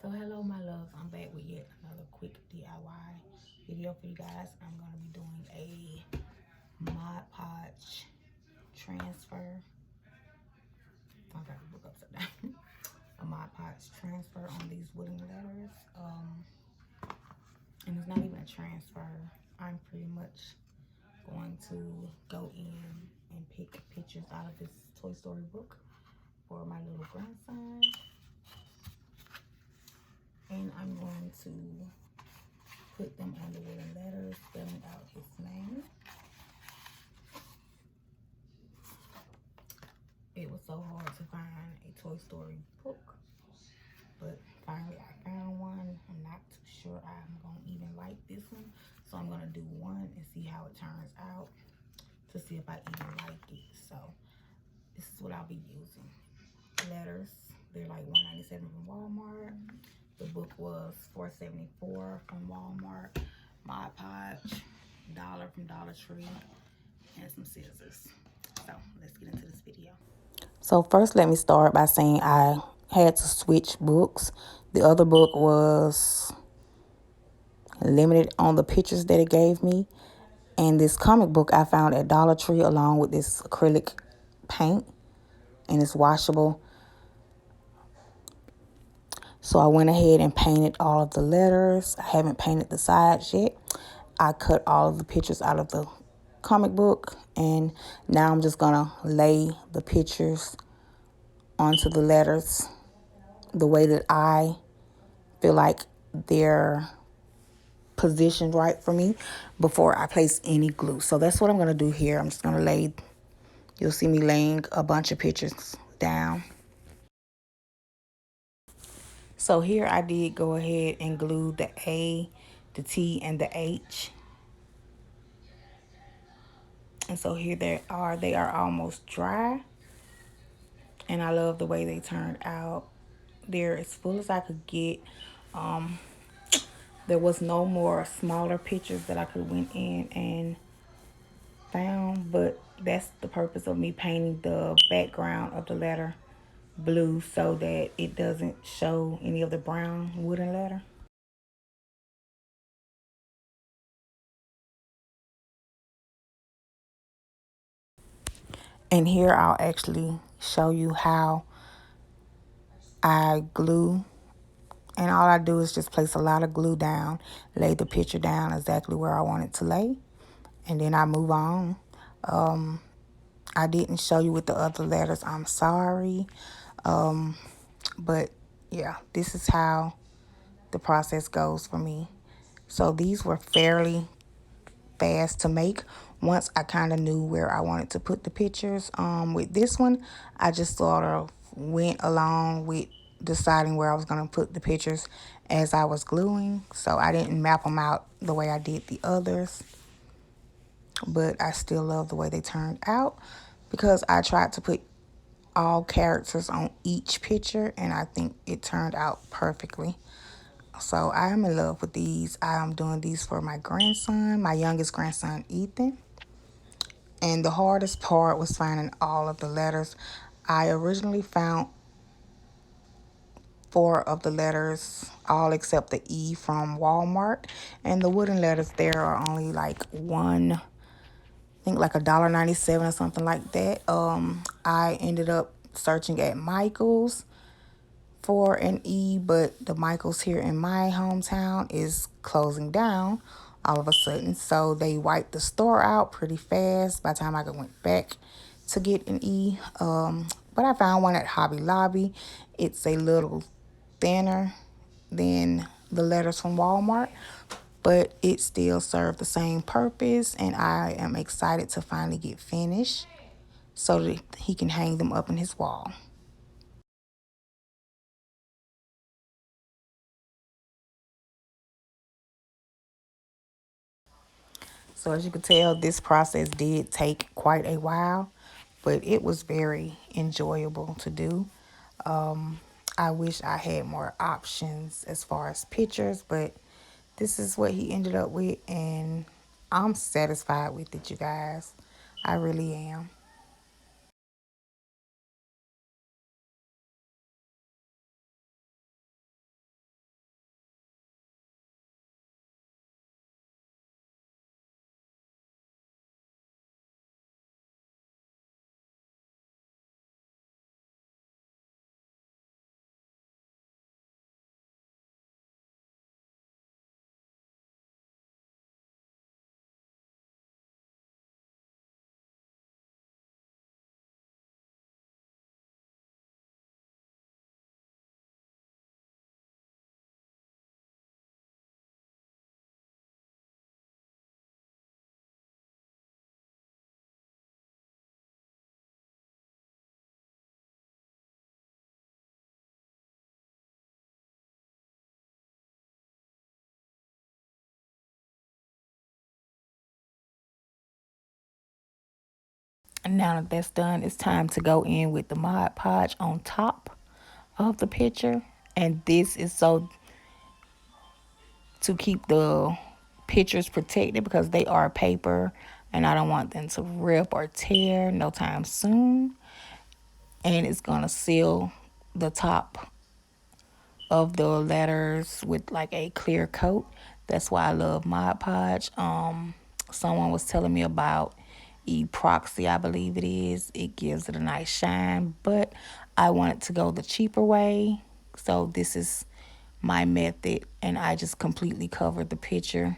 So hello my loves, I'm back with yet another quick DIY video for you guys. I'm going to be doing a Podge transfer. I got the book upside down. A Podge transfer on these wooden letters. And it's not even a transfer. I'm pretty much going to go in and pick pictures out of this Toy Story book for my little grandson. And I'm going to put them on the wooden letters, spelling out his name. It was so hard to find a Toy Story book, but finally I found one. I'm not too sure I'm going to even like this one, so I'm going to do one and see how it turns out to see if I even like it. So this is what I'll be using. Letters, they're like $1.97 from Walmart. The book was $4.74 from Walmart. Mod Podge, $1 from Dollar Tree, and some scissors. So let's get into this video. So first let me start by saying I had to switch books. The other book was limited on the pictures that it gave me. And this comic book I found at Dollar Tree along with this acrylic paint. And it's washable. So I went ahead and painted all of the letters. I haven't painted the sides yet. I cut all of the pictures out of the comic book. And now I'm just going to lay the pictures onto the letters the way that I feel like they're positioned right for me before I place any glue. So that's what I'm going to do here. I'm just going to lay, you'll see me laying a bunch of pictures down. So here I did go ahead and glue the A, the T, and the H. And so here they are almost dry. And I love the way they turned out. They're as full as I could get. There was no more smaller pictures that I could went in and found, but that's the purpose of me painting the background of the letter blue so that it doesn't show any of the brown wooden letter. And here I'll actually show you how I glue. And all I do is just place a lot of glue down, lay the picture down exactly where I want it to lay, and then I move on. I didn't show you with the other letters. I'm sorry. But yeah, this is how the process goes for me. So these were fairly fast to make once I kind of knew where I wanted to put the pictures. With this one, I just sort of went along with deciding where I was going to put the pictures as I was gluing. So I didn't map them out the way I did the others. But I still love the way they turned out because I tried to put all characters on each picture and I think it turned out perfectly. So I am in love with these. I am doing these for my grandson, my youngest grandson, Ethan. And the hardest part was finding all of the letters. I originally found 4 of the letters, all except the E from Walmart. And the wooden letters there are only like I think like $1.97 or something like that. I ended up searching at Michael's for an E, but the Michael's here in my hometown is closing down all of a sudden. So they wiped the store out pretty fast by the time I went back to get an E. But I found one at Hobby Lobby. It's a little thinner than the letters from Walmart, but it still served the same purpose, and I am excited to finally get finished so that he can hang them up in his wall. So as you can tell, this process did take quite a while, but it was very enjoyable to do. I wish I had more options as far as pictures, but this is what he ended up with, and I'm satisfied with it, you guys. I really am. And now that that's done, it's time to go in with the Mod Podge on top of the picture. And this is so to keep the pictures protected because they are paper and I don't want them to rip or tear no time soon. And it's gonna seal the top of the letters with like a clear coat. That's why I love Mod Podge. Someone was telling me about epoxy, I believe it is. It gives it a nice shine, but I wanted to go the cheaper way. So this is my method, and I just completely covered the picture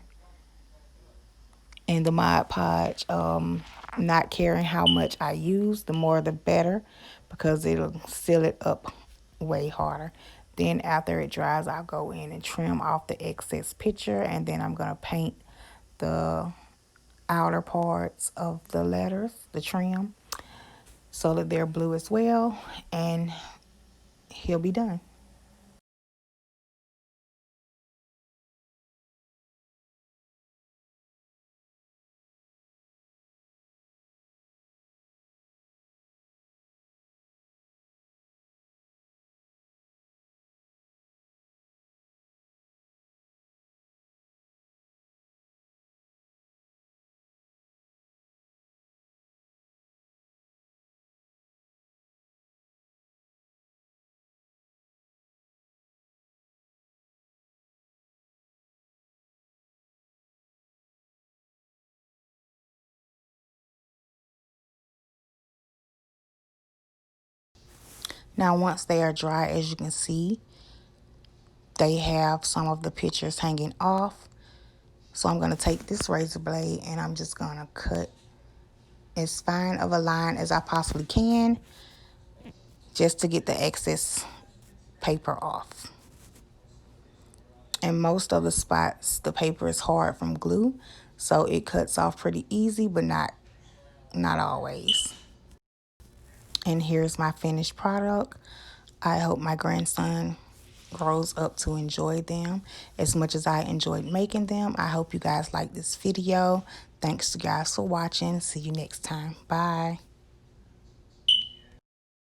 in the Mod Podge. Not caring how much I use, the more the better, because it'll seal it up way harder. Then after it dries, I'll go in and trim off the excess picture, and then I'm going to paint the outer parts of the letters, the trim, so that they're blue as well, and he'll be done. Now once they are dry, as you can see, they have some of the pictures hanging off. So I'm going to take this razor blade and I'm just going to cut as fine of a line as I possibly can just to get the excess paper off. And most of the spots, the paper is hard from glue, so it cuts off pretty easy, but not always. And here's my finished product. I hope my grandson grows up to enjoy them as much as I enjoyed making them. I hope you guys like this video. Thanks to you guys for watching. See you next time. Bye.